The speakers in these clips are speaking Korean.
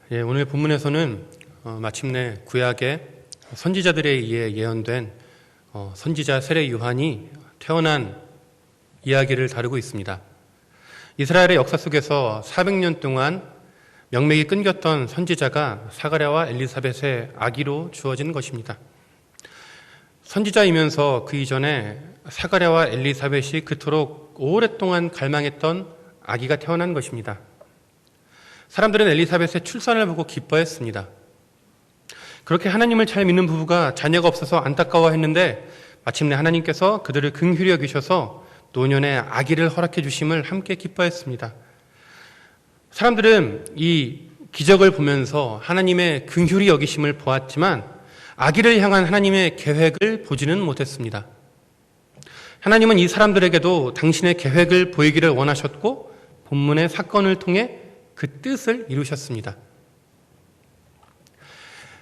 오늘 본문에서는 마침내 구약의 선지자들에 의해 예언된 선지자 세례 요한이 태어난 이야기를 다루고 있습니다. 이스라엘의 역사 속에서 400년 동안 명맥이 끊겼던 선지자가 사가랴와 엘리사벳의 아기로 주어진 것입니다. 선지자이면서 그 이전에 사가랴와 엘리사벳이 그토록 오랫동안 갈망했던 아기가 태어난 것입니다. 사람들은 엘리사벳의 출산을 보고 기뻐했습니다. 그렇게 하나님을 잘 믿는 부부가 자녀가 없어서 안타까워했는데 마침내 하나님께서 그들을 긍휼히 여기셔서 노년에 아기를 허락해 주심을 함께 기뻐했습니다. 사람들은 이 기적을 보면서 하나님의 긍휼히 여기심을 보았지만 아기를 향한 하나님의 계획을 보지는 못했습니다. 하나님은 이 사람들에게도 당신의 계획을 보이기를 원하셨고 본문의 사건을 통해 그 뜻을 이루셨습니다.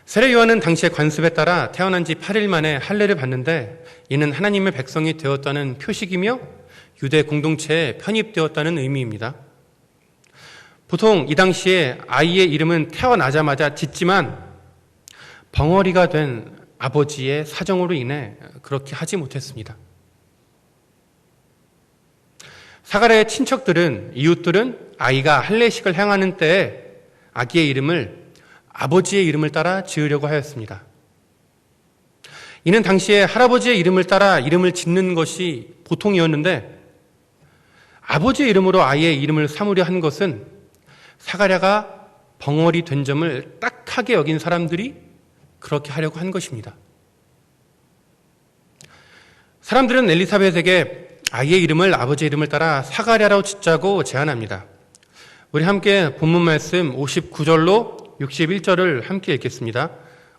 세례 요한은 당시의 관습에 따라 태어난 지 8일 만에 할례를 받는데 이는 하나님의 백성이 되었다는 표식이며 유대 공동체에 편입되었다는 의미입니다. 보통 이 당시에 아이의 이름은 태어나자마자 짓지만 벙어리가 된 아버지의 사정으로 인해 그렇게 하지 못했습니다. 사가랴의 친척들은, 이웃들은 아이가 할례식을 행하는 때에 아기의 이름을 아버지의 이름을 따라 지으려고 하였습니다. 이는 당시에 할아버지의 이름을 따라 이름을 짓는 것이 보통이었는데 아버지의 이름으로 아이의 이름을 삼으려 한 것은 사가랴가 벙어리 된 점을 딱하게 여긴 사람들이 그렇게 하려고 한 것입니다. 사람들은 엘리사벳에게 아이의 이름을 아버지의 이름을 따라 사가랴라고 짓자고 제안합니다. 우리 함께 본문 말씀 59절로 61절을 함께 읽겠습니다.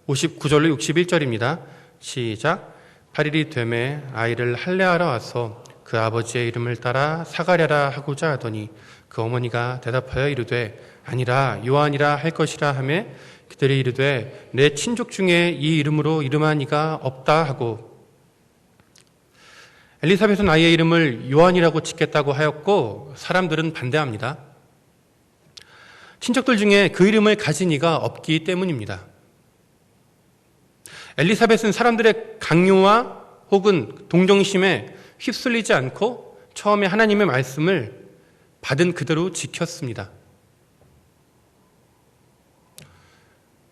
59절로 61절입니다. 시작. 8일이 되매 아이를 할례하러 와서 그 아버지의 이름을 따라 사가랴라 하고자 하더니 그 어머니가 대답하여 이르되 아니라 요한이라 할 것이라 하매 그들이 이르되 내 친족 중에 이 이름으로 이름한 이가 없다 하고 엘리사벳은 아이의 이름을 요한이라고 짓겠다고 하였고 사람들은 반대합니다. 친척들 중에 그 이름을 가진 이가 없기 때문입니다. 엘리사벳은 사람들의 강요와 혹은 동정심에 휩쓸리지 않고 처음에 하나님의 말씀을 받은 그대로 지켰습니다.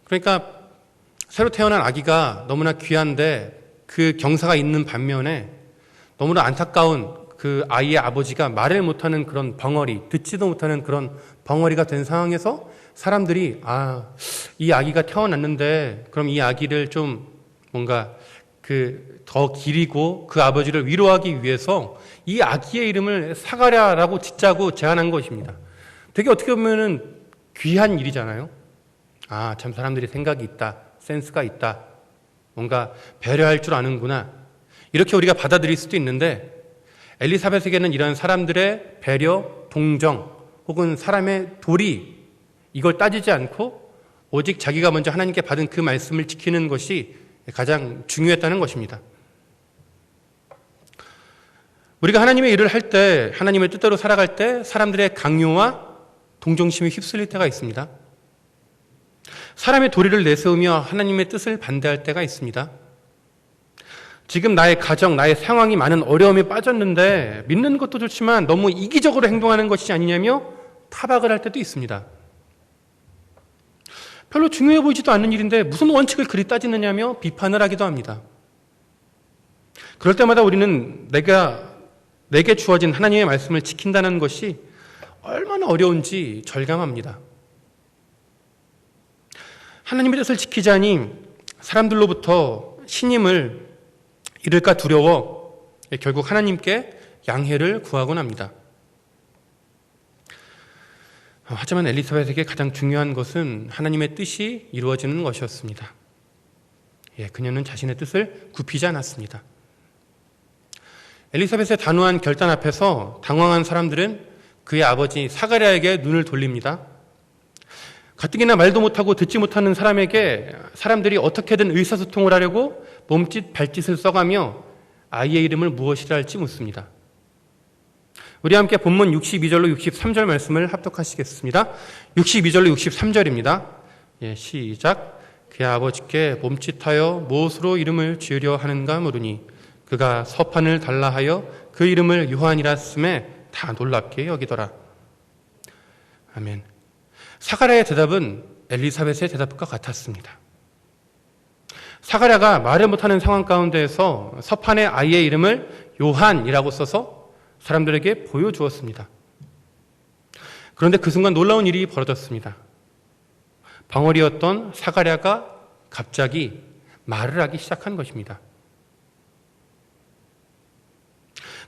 그러니까 새로 태어난 아기가 너무나 귀한데 그 경사가 있는 반면에 너무나 안타까운 그 아이의 아버지가 말을 못하는 그런 벙어리, 듣지도 못하는 그런 벙어리가 된 상황에서 사람들이 이 아기가 태어났는데 그럼 이 아기를 좀 뭔가 더 기리고 그 아버지를 위로하기 위해서 이 아기의 이름을 사가랴라고 짓자고 제안한 것입니다. 되게 어떻게 보면은 귀한 일이잖아요. 참 사람들이 생각이 있다, 센스가 있다, 뭔가 배려할 줄 아는구나. 이렇게 우리가 받아들일 수도 있는데 엘리사벳에게는 이런 사람들의 배려, 동정 혹은 사람의 도리 이걸 따지지 않고 오직 자기가 먼저 하나님께 받은 그 말씀을 지키는 것이 가장 중요했다는 것입니다. 우리가 하나님의 일을 할 때, 하나님의 뜻대로 살아갈 때 사람들의 강요와 동정심이 휩쓸릴 때가 있습니다. 사람의 도리를 내세우며 하나님의 뜻을 반대할 때가 있습니다. 지금 나의 가정, 나의 상황이 많은 어려움에 빠졌는데 믿는 것도 좋지만 너무 이기적으로 행동하는 것이 아니냐며 타박을 할 때도 있습니다. 별로 중요해 보이지도 않는 일인데 무슨 원칙을 그리 따지느냐며 비판을 하기도 합니다. 그럴 때마다 우리는 내게 주어진 하나님의 말씀을 지킨다는 것이 얼마나 어려운지 절감합니다. 하나님의 뜻을 지키자니 사람들로부터 신임을 잃을까 두려워 결국 하나님께 양해를 구하곤 합니다. 하지만 엘리사벳에게 가장 중요한 것은 하나님의 뜻이 이루어지는 것이었습니다. 그녀는 자신의 뜻을 굽히지 않았습니다. 엘리사벳의 단호한 결단 앞에서 당황한 사람들은 그의 아버지 사가랴에게 눈을 돌립니다. 가뜩이나 말도 못하고 듣지 못하는 사람에게 사람들이 어떻게든 의사소통을 하려고 몸짓 발짓을 써가며 아이의 이름을 무엇이라 할지 묻습니다. 우리 함께 본문 62절로 63절 말씀을 합독하시겠습니다. 62절로 63절입니다. 시작. 그의 아버지께 몸짓하여 무엇으로 이름을 지으려 하는가 물으니 그가 서판을 달라 하여 그 이름을 요한이라 쓰매 다 놀랍게 여기더라. 아멘. 사가랴의 대답은 엘리사벳의 대답과 같았습니다. 사가랴가 말을 못하는 상황 가운데에서 서판에 아이의 이름을 요한이라고 써서 사람들에게 보여주었습니다. 그런데 그 순간 놀라운 일이 벌어졌습니다. 벙어리였던 사가랴가 갑자기 말을 하기 시작한 것입니다.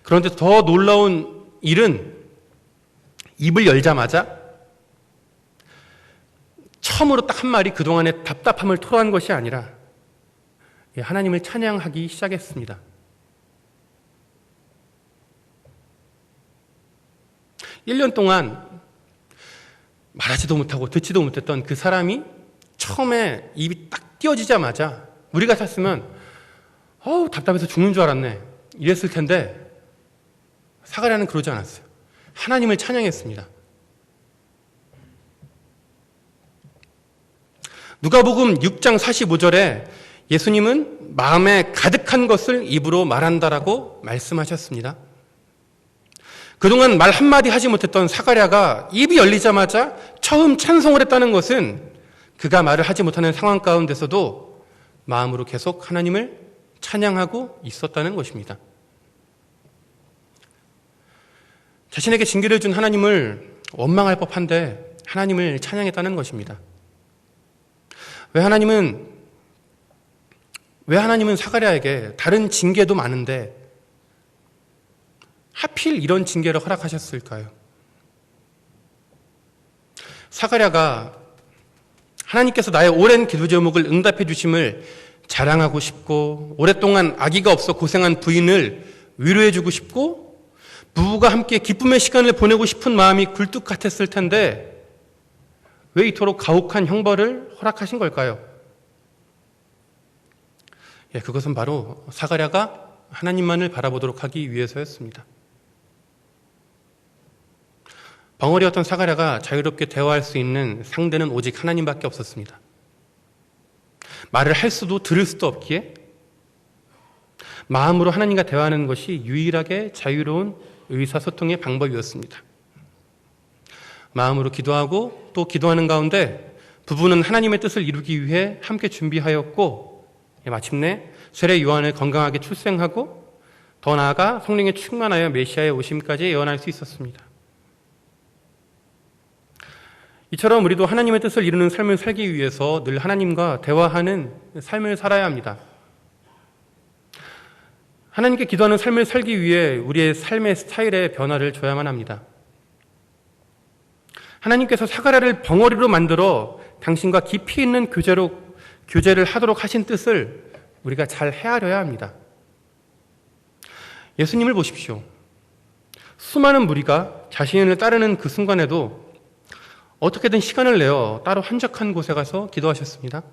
그런데 더 놀라운 일은 입을 열자마자 처음으로 딱 한 말이 그동안의 답답함을 토로한 것이 아니라 하나님을 찬양하기 시작했습니다. (1년) 동안 말하지도 못하고 듣지도 못했던 그 사람이 처음에 입이 딱 띄어지자마자 우리 같았으면 답답해서 죽는 줄 알았네 이랬을 텐데 사가랴는 그러지 않았어요. 하나님을 찬양했습니다. 누가복음 6장 45절에 예수님은 마음에 가득한 것을 입으로 말한다라고 말씀하셨습니다. 그동안 말 한마디 하지 못했던 사가랴가 입이 열리자마자 처음 찬송을 했다는 것은 그가 말을 하지 못하는 상황 가운데서도 마음으로 계속 하나님을 찬양하고 있었다는 것입니다. 자신에게 징계를 준 하나님을 원망할 법한데 하나님을 찬양했다는 것입니다. 왜 하나님은 사가랴에게 다른 징계도 많은데 하필 이런 징계를 허락하셨을까요? 사가랴가 하나님께서 나의 오랜 기도 제목을 응답해 주심을 자랑하고 싶고 오랫동안 아기가 없어 고생한 부인을 위로해 주고 싶고 부부가 함께 기쁨의 시간을 보내고 싶은 마음이 굴뚝 같았을 텐데 왜 이토록 가혹한 형벌을 허락하신 걸까요? 그것은 바로 사가랴가 하나님만을 바라보도록 하기 위해서였습니다. 벙어리였던 사가랴가 자유롭게 대화할 수 있는 상대는 오직 하나님밖에 없었습니다. 말을 할 수도 들을 수도 없기에 마음으로 하나님과 대화하는 것이 유일하게 자유로운 의사소통의 방법이었습니다. 마음으로 기도하고 또 기도하는 가운데 부부는 하나님의 뜻을 이루기 위해 함께 준비하였고 마침내 세례 요한을 건강하게 출생하고 더 나아가 성령에 충만하여 메시아의 오심까지 예언할 수 있었습니다. 이처럼 우리도 하나님의 뜻을 이루는 삶을 살기 위해서 늘 하나님과 대화하는 삶을 살아야 합니다. 하나님께 기도하는 삶을 살기 위해 우리의 삶의 스타일에 변화를 줘야만 합니다. 하나님께서 사가랴를 벙어리로 만들어 당신과 깊이 있는 교제를 하도록 하신 뜻을 우리가 잘 헤아려야 합니다. 예수님을 보십시오. 수많은 무리가 자신을 따르는 그 순간에도 어떻게든 시간을 내어 따로 한적한 곳에 가서 기도하셨습니다.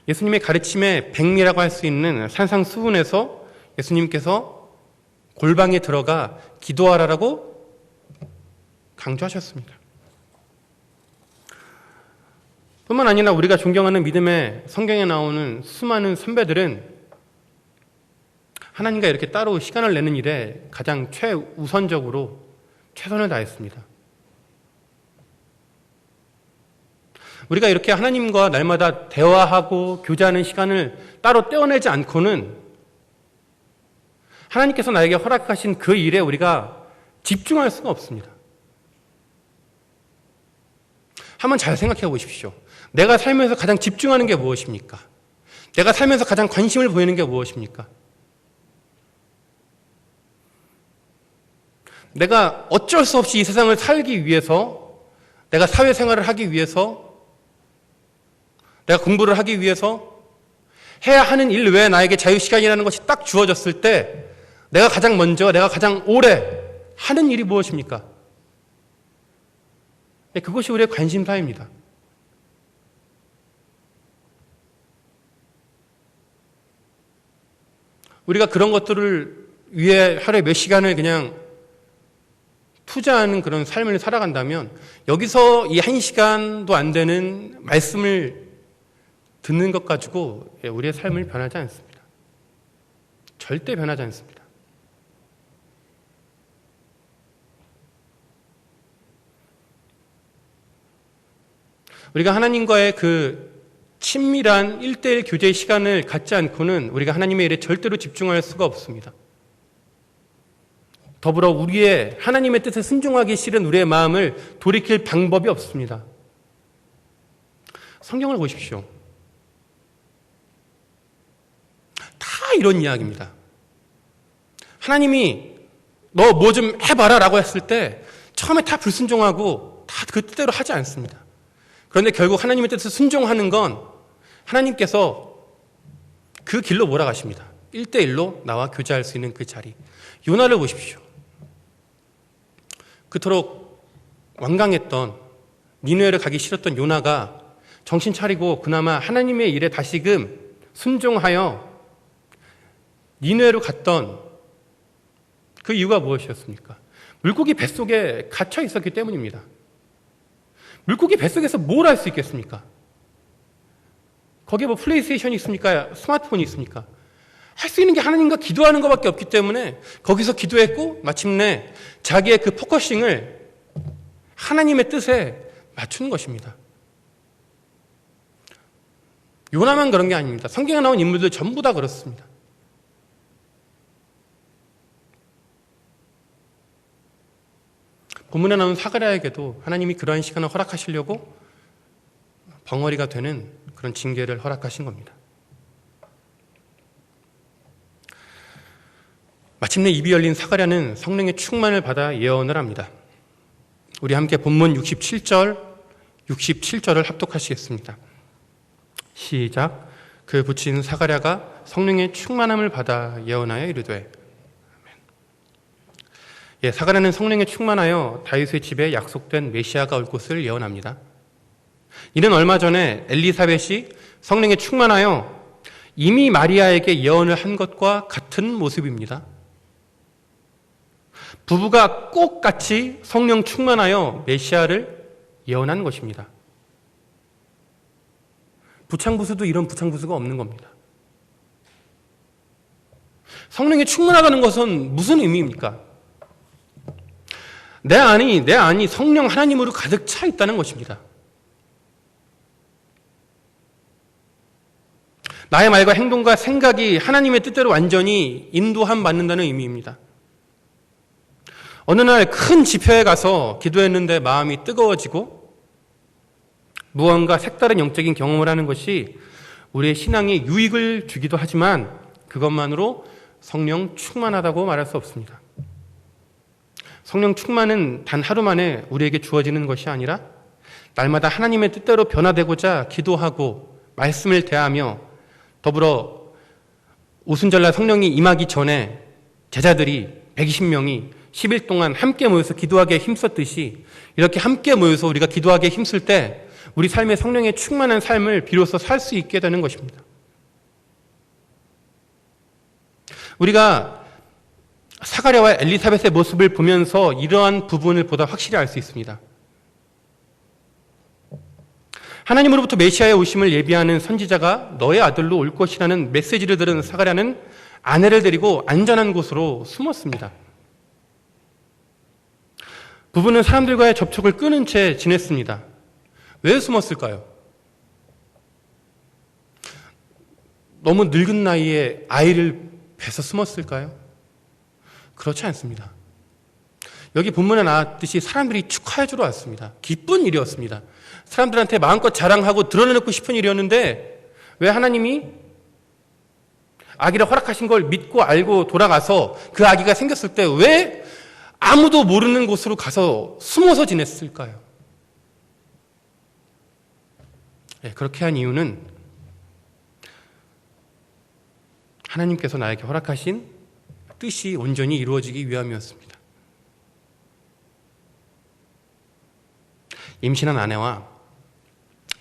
예수님의 가르침의 백미라고 할 수 있는 산상수훈에서 예수님께서 골방에 들어가 기도하라라고 강조하셨습니다. 뿐만 아니라 우리가 존경하는 믿음의 성경에 나오는 수많은 선배들은 하나님과 이렇게 따로 시간을 내는 일에 가장 최우선적으로 최선을 다했습니다. 우리가 이렇게 하나님과 날마다 대화하고 교제하는 시간을 따로 떼어내지 않고는 하나님께서 나에게 허락하신 그 일에 우리가 집중할 수가 없습니다. 한번 잘 생각해 보십시오. 내가 살면서 가장 집중하는 게 무엇입니까? 내가 살면서 가장 관심을 보이는 게 무엇입니까? 내가 어쩔 수 없이 이 세상을 살기 위해서, 내가 사회생활을 하기 위해서, 내가 공부를 하기 위해서 해야 하는 일 외에 나에게 자유시간이라는 것이 딱 주어졌을 때 내가 가장 먼저, 내가 가장 오래 하는 일이 무엇입니까? 그것이 우리의 관심사입니다. 우리가 그런 것들을 위해 하루에 몇 시간을 그냥 투자하는 그런 삶을 살아간다면 여기서 이 1시간도 안 되는 말씀을 듣는 것 가지고 우리의 삶을 변하지 않습니다. 절대 변하지 않습니다. 우리가 하나님과의 그 친밀한 1:1 교제 시간을 갖지 않고는 우리가 하나님의 일에 절대로 집중할 수가 없습니다. 더불어 우리의 하나님의 뜻에 순종하기 싫은 우리의 마음을 돌이킬 방법이 없습니다. 성경을 보십시오. 다 이런 이야기입니다. 하나님이 너 뭐 좀 해봐라 라고 했을 때 처음에 다 불순종하고 다 그 뜻대로 하지 않습니다. 그런데 결국 하나님의 뜻에 순종하는 건 하나님께서 그 길로 몰아가십니다. 1:1로 나와 교제할 수 있는 그 자리. 요나를 보십시오. 그토록 완강했던 니느웨를 가기 싫었던 요나가 정신 차리고 그나마 하나님의 일에 다시금 순종하여 니느웨로 갔던 그 이유가 무엇이었습니까? 물고기 뱃속에 갇혀 있었기 때문입니다. 물고기 뱃속에서 뭘 할 수 있겠습니까? 거기에 뭐 플레이스테이션이 있습니까? 스마트폰이 있습니까? 할 수 있는 게 하나님과 기도하는 것밖에 없기 때문에 거기서 기도했고 마침내 자기의 그 포커싱을 하나님의 뜻에 맞추는 것입니다. 요나만 그런 게 아닙니다. 성경에 나온 인물들 전부 다 그렇습니다. 본문에 나온 사가랴에게도 하나님이 그러한 시간을 허락하시려고 벙어리가 되는 그런 징계를 허락하신 겁니다. 마침내 입이 열린 사가랴는 성령의 충만을 받아 예언을 합니다. 우리 함께 본문 67절을 합독하시겠습니다. 시작. 그 붙인 사가랴가 성령의 충만함을 받아 예언하여 이르되. 예, 사가랴는 성령에 충만하여 다윗의 집에 약속된 메시아가 올 것을 예언합니다. 이는 얼마 전에 엘리사벳이 성령에 충만하여 이미 마리아에게 예언을 한 것과 같은 모습입니다. 부부가 꼭 같이 성령 충만하여 메시아를 예언한 것입니다. 부창부수도 이런 부창부수가 없는 겁니다. 성령에 충만하다는 것은 무슨 의미입니까? 내 안이 성령 하나님으로 가득 차 있다는 것입니다. 나의 말과 행동과 생각이 하나님의 뜻대로 완전히 인도함 받는다는 의미입니다. 어느 날 큰 집회에 가서 기도했는데 마음이 뜨거워지고 무언가 색다른 영적인 경험을 하는 것이 우리의 신앙에 유익을 주기도 하지만 그것만으로 성령 충만하다고 말할 수 없습니다. 성령 충만은 단 하루 만에 우리에게 주어지는 것이 아니라 날마다 하나님의 뜻대로 변화되고자 기도하고 말씀을 대하며 더불어 오순절날 성령이 임하기 전에 제자들이 120명이 10일 동안 함께 모여서 기도하기에 힘썼듯이 이렇게 함께 모여서 우리가 기도하기에 힘쓸 때 우리 삶의 성령의 충만한 삶을 비로소 살 수 있게 되는 것입니다. 우리가 사가랴와 엘리사벳의 모습을 보면서 이러한 부분을 보다 확실히 알 수 있습니다. 하나님으로부터 메시아의 오심을 예비하는 선지자가 너의 아들로 올 것이라는 메시지를 들은 사가랴는 아내를 데리고 안전한 곳으로 숨었습니다. 부부는 사람들과의 접촉을 끊은 채 지냈습니다. 왜 숨었을까요? 너무 늙은 나이에 아이를 뵈서 숨었을까요? 그렇지 않습니다. 여기 본문에 나왔듯이 사람들이 축하해 주러 왔습니다. 기쁜 일이었습니다. 사람들한테 마음껏 자랑하고 드러내놓고 싶은 일이었는데 왜 하나님이 아기를 허락하신 걸 믿고 알고 돌아가서 그 아기가 생겼을 때 왜 아무도 모르는 곳으로 가서 숨어서 지냈을까요? 네, 그렇게 한 이유는 하나님께서 나에게 허락하신 뜻이 온전히 이루어지기 위함이었습니다. 임신한 아내와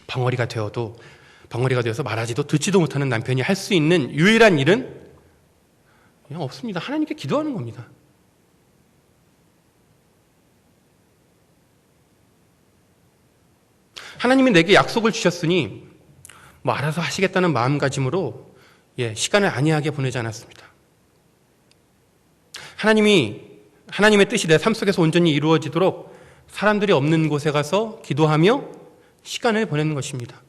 벙어리가 되어서 말하지도 듣지도 못하는 남편이 할 수 있는 유일한 일은 그냥 없습니다. 하나님께 기도하는 겁니다. 하나님이 내게 약속을 주셨으니 뭐 알아서 하시겠다는 마음가짐으로 시간을 안이하게 보내지 않았습니다. 하나님의 뜻이 내 삶 속에서 온전히 이루어지도록 사람들이 없는 곳에 가서 기도하며 시간을 보내는 것입니다.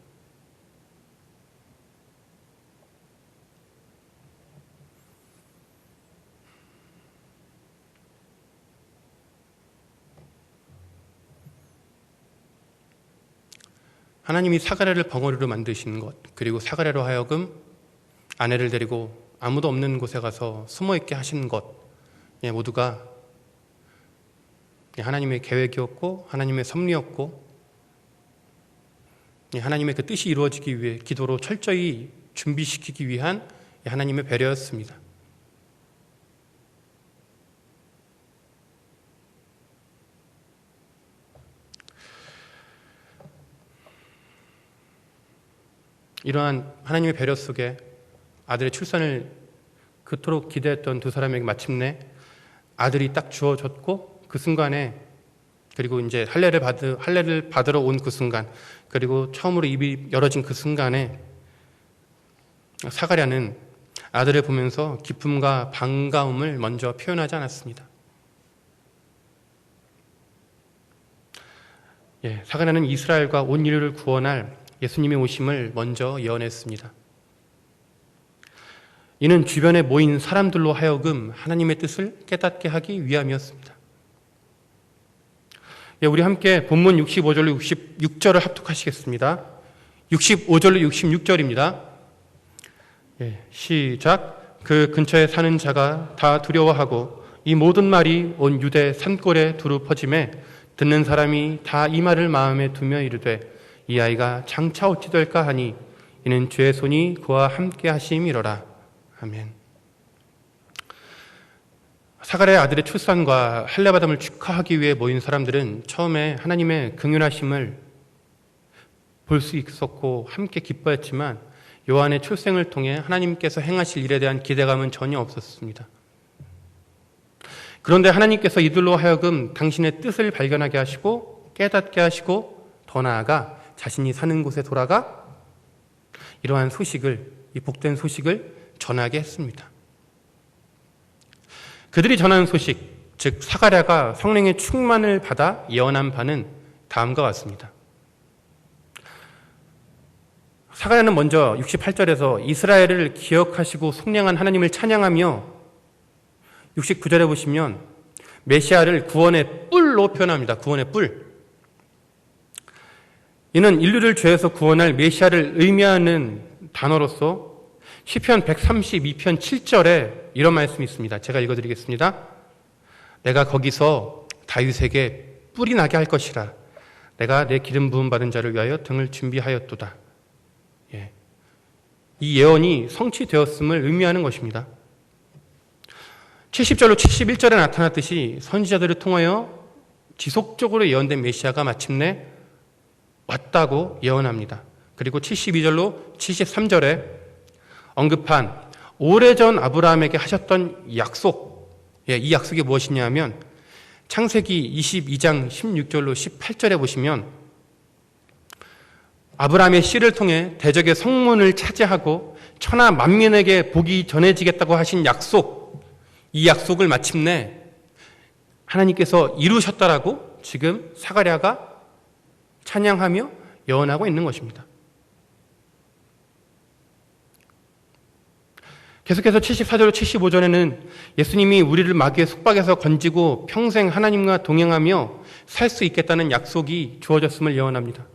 하나님이 사가랴를 벙어리로 만드신 것, 그리고 사가랴로 하여금 아내를 데리고 아무도 없는 곳에 가서 숨어있게 하신 것, 모두가 하나님의 계획이었고 하나님의 섭리였고 하나님의 그 뜻이 이루어지기 위해 기도로 철저히 준비시키기 위한 하나님의 배려였습니다. 이러한 하나님의 배려 속에 아들의 출산을 그토록 기대했던 두 사람에게 마침내 아들이 딱 주어졌고 그 순간에, 그리고 이제 할례를 받으러 온 그 순간, 그리고 처음으로 입이 열어진 그 순간에 사가랴는 아들을 보면서 기쁨과 반가움을 먼저 표현하지 않았습니다. 사가랴는 이스라엘과 온 인류를 구원할 예수님의 오심을 먼저 예언했습니다. 이는 주변에 모인 사람들로 하여금 하나님의 뜻을 깨닫게 하기 위함이었습니다. 우리 함께 본문 65절로 66절을 합독하시겠습니다. 65절로 66절입니다. 시작. 그 근처에 사는 자가 다 두려워하고 이 모든 말이 온 유대 산골에 두루 퍼짐에 듣는 사람이 다 이 말을 마음에 두며 이르되 이 아이가 장차 어찌 될까 하니 이는 주의 손이 그와 함께 하심이로라. 아멘. 사가랴의 아들의 출산과 할례받음을 축하하기 위해 모인 사람들은 처음에 하나님의 긍휼하심을 볼 수 있었고 함께 기뻐했지만 요한의 출생을 통해 하나님께서 행하실 일에 대한 기대감은 전혀 없었습니다. 그런데 하나님께서 이들로 하여금 당신의 뜻을 발견하게 하시고 깨닫게 하시고 더 나아가 자신이 사는 곳에 돌아가 이러한 소식을, 이 복된 소식을 전하게 했습니다. 그들이 전하는 소식, 즉 사가랴가 성령의 충만을 받아 예언한 바는 다음과 같습니다. 사가랴는 먼저 68절에서 이스라엘을 기억하시고 속량한 하나님을 찬양하며 69절에 보시면 메시아를 구원의 뿔로 표현합니다. 구원의 뿔. 이는 인류를 죄에서 구원할 메시아를 의미하는 단어로서 시편 132편 7절에 이런 말씀이 있습니다. 제가 읽어드리겠습니다. 내가 거기서 다윗에게 뿔이 나게 할 것이라. 내가 내 기름 부음 받은 자를 위하여 등을 준비하였도다. 이 예언이 성취되었음을 의미하는 것입니다. 70절로 71절에 나타났듯이 선지자들을 통하여 지속적으로 예언된 메시아가 마침내 왔다고 예언합니다. 그리고 72절로 73절에 언급한 오래전 아브라함에게 하셨던 약속, 이 약속이 무엇이냐 하면 창세기 22장 16절로 18절에 보시면 아브라함의 씨를 통해 대적의 성문을 차지하고 천하 만민에게 복이 전해지겠다고 하신 약속, 이 약속을 마침내 하나님께서 이루셨다라고 지금 사가랴가 찬양하며 예언하고 있는 것입니다. 계속해서 74절로 75절에는 예수님이 우리를 마귀의 속박에서 건지고 평생 하나님과 동행하며 살 수 있겠다는 약속이 주어졌음을 예언합니다.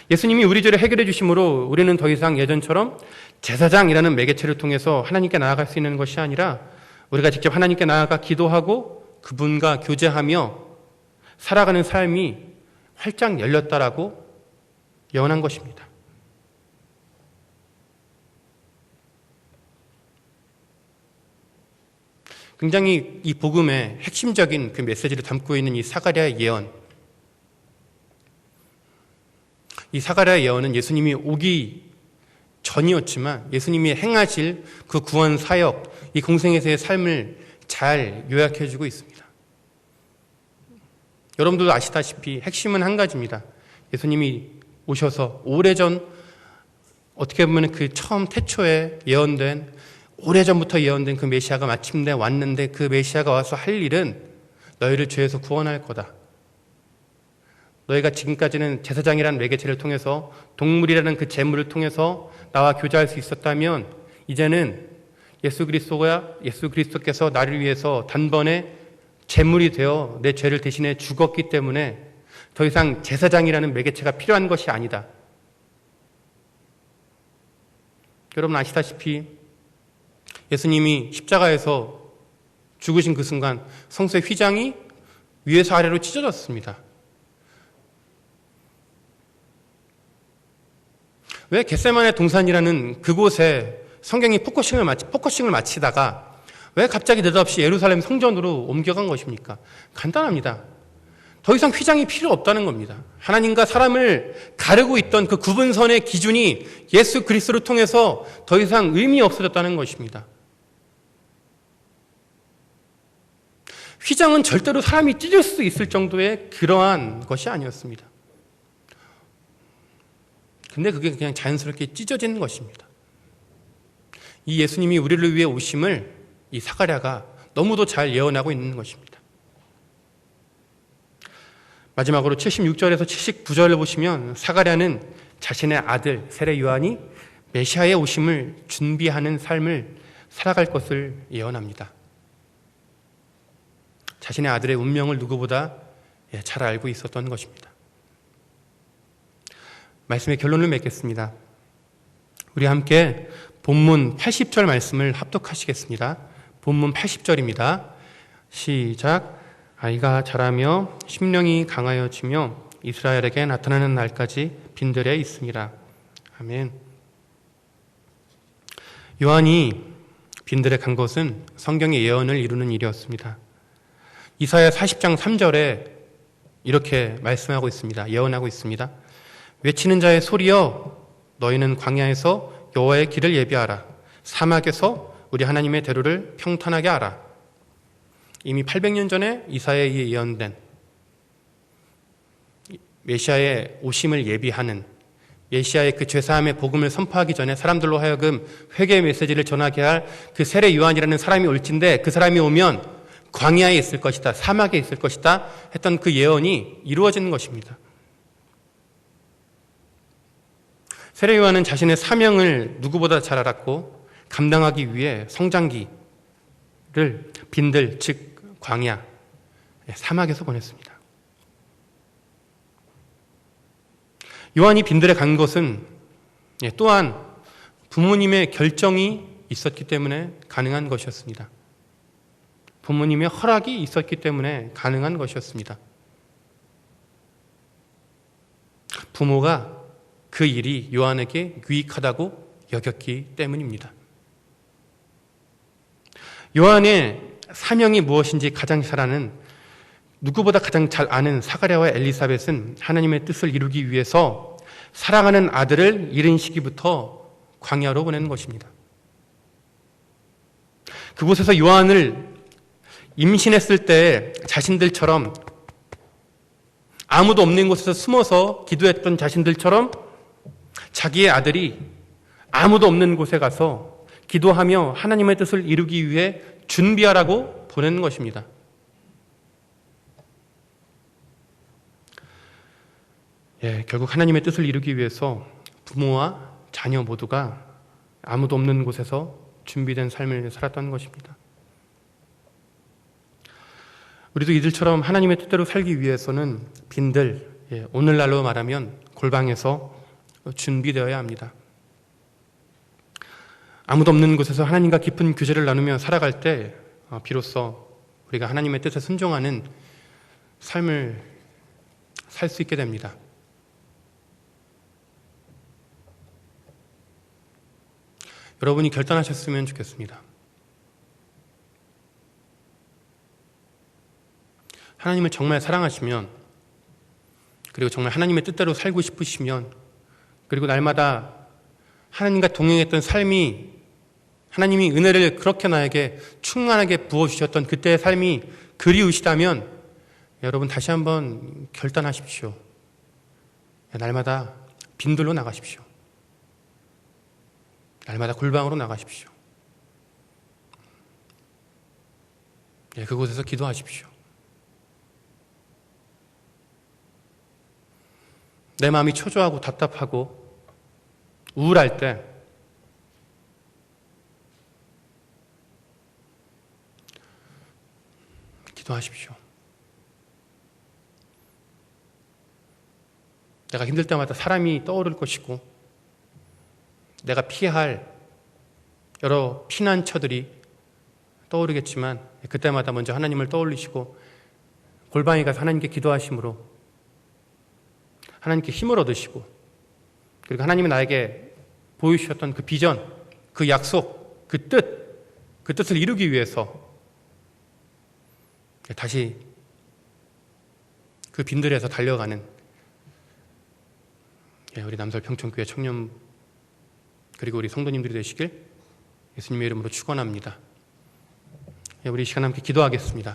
예수님이 우리 죄를 해결해 주심으로 우리는 더 이상 예전처럼 제사장이라는 매개체를 통해서 하나님께 나아갈 수 있는 것이 아니라 우리가 직접 하나님께 나아가 기도하고 그분과 교제하며 살아가는 삶이 활짝 열렸다라고 예언한 것입니다. 굉장히 이 복음의 핵심적인 그 메시지를 담고 있는 이 사가랴의 예언, 이 사가랴의 예언은 예수님이 오기 전이었지만 예수님이 행하실 그 구원 사역, 이 공생에서의 삶을 잘 요약해주고 있습니다. 여러분들도 아시다시피 핵심은 한 가지입니다. 예수님이 오셔서 오래전, 어떻게 보면 그 처음 태초에 예언된, 오래전부터 예언된 그 메시아가 마침내 왔는데, 그 메시아가 와서 할 일은 너희를 죄에서 구원할 거다. 너희가 지금까지는 제사장이라는 매개체를 통해서, 동물이라는 그 제물을 통해서 나와 교제할 수 있었다면, 이제는 예수 그리스도께서 나를 위해서 단번에 제물이 되어 내 죄를 대신해 죽었기 때문에 더 이상 제사장이라는 매개체가 필요한 것이 아니다. 여러분 아시다시피 예수님이 십자가에서 죽으신 그 순간 성소의 휘장이 위에서 아래로 찢어졌습니다. 왜 겟세마네 동산이라는 그곳에 성경이 포커싱을 마치다가 왜 갑자기 느닷없이 예루살렘 성전으로 옮겨간 것입니까? 간단합니다. 더 이상 휘장이 필요 없다는 겁니다. 하나님과 사람을 가르고 있던 그 구분선의 기준이 예수 그리스도를 통해서 더 이상 의미 없어졌다는 것입니다. 휘장은 절대로 사람이 찢을 수 있을 정도의 그러한 것이 아니었습니다. 근데 그게 그냥 자연스럽게 찢어지는 것입니다. 이 예수님이 우리를 위해 오심을 이 사가랴가 너무도 잘 예언하고 있는 것입니다. 마지막으로 76절에서 79절을 보시면 사가랴는 자신의 아들 세례 요한이 메시아의 오심을 준비하는 삶을 살아갈 것을 예언합니다. 자신의 아들의 운명을 누구보다 잘 알고 있었던 것입니다. 말씀의 결론을 맺겠습니다. 우리 함께 본문 80절 말씀을 합독하시겠습니다. 본문 80절입니다. 시작. 아이가 자라며 심령이 강하여지며 이스라엘에게 나타나는 날까지 빈들에 있으리라. 아멘. 요한이 빈들에 간 것은 성경의 예언을 이루는 일이었습니다. 이사야 40장 3절에 이렇게 말씀하고 있습니다. 예언하고 있습니다. 외치는 자의 소리여 너희는 광야에서 여호와의 길을 예비하라. 사막에서 우리 하나님의 대로를 평탄하게 하라. 이미 800년 전에 이사야에 예언된 메시아의 오심을 예비하는, 메시아의 그 죄사함의 복음을 선포하기 전에 사람들로 하여금 회개의 메시지를 전하게 할 그 세례 요한이라는 사람이 올진데, 그 사람이 오면 광야에 있을 것이다, 사막에 있을 것이다 했던 그 예언이 이루어지는 것입니다. 세례 요한은 자신의 사명을 누구보다 잘 알았고 감당하기 위해 성장기를 빈들, 즉 광야, 사막에서 보냈습니다. 요한이 빈들에 간 것은 또한 부모님의 결정이 있었기 때문에 가능한 것이었습니다. 부모님의 허락이 있었기 때문에 가능한 것이었습니다. 부모가 그 일이 요한에게 유익하다고 여겼기 때문입니다. 요한의 사명이 무엇인지 가장 잘 아는, 누구보다 가장 잘 아는 사가랴와 엘리사벳은 하나님의 뜻을 이루기 위해서 사랑하는 아들을 이른 시기부터 광야로 보내는 것입니다. 그곳에서 요한을 임신했을 때 자신들처럼 아무도 없는 곳에서 숨어서 기도했던 자신들처럼 자기의 아들이 아무도 없는 곳에 가서 기도하며 하나님의 뜻을 이루기 위해 준비하라고 보내는 것입니다. 결국 하나님의 뜻을 이루기 위해서 부모와 자녀 모두가 아무도 없는 곳에서 준비된 삶을 살았던 것입니다. 우리도 이들처럼 하나님의 뜻대로 살기 위해서는 빈들, 오늘날로 말하면 골방에서 준비되어야 합니다. 아무도 없는 곳에서 하나님과 깊은 교제를 나누며 살아갈 때 비로소 우리가 하나님의 뜻에 순종하는 삶을 살 수 있게 됩니다. 여러분이 결단하셨으면 좋겠습니다. 하나님을 정말 사랑하시면, 그리고 정말 하나님의 뜻대로 살고 싶으시면, 그리고 날마다 하나님과 동행했던 삶이, 하나님이 은혜를 그렇게 나에게 충만하게 부어주셨던 그때의 삶이 그리우시다면 여러분 다시 한번 결단하십시오. 날마다 빈들로 나가십시오. 날마다 골방으로 나가십시오. 그곳에서 기도하십시오. 내 마음이 초조하고 답답하고 우울할 때 기도하십시오. 내가 힘들 때마다 사람이 떠오를 것이고 내가 피해야 할 여러 피난처들이 떠오르겠지만 그때마다 먼저 하나님을 떠올리시고 골방에 가서 하나님께 기도하심으로 하나님께 힘을 얻으시고 그리고 하나님이 나에게 보여주셨던 그 비전, 그 약속, 그 뜻을 이루기 위해서 다시 그 빈들에서 달려가는 우리 남설 평촌교회 청년 그리고 우리 성도님들이 되시길 예수님의 이름으로 축원합니다. 우리 이 시간 함께 기도하겠습니다.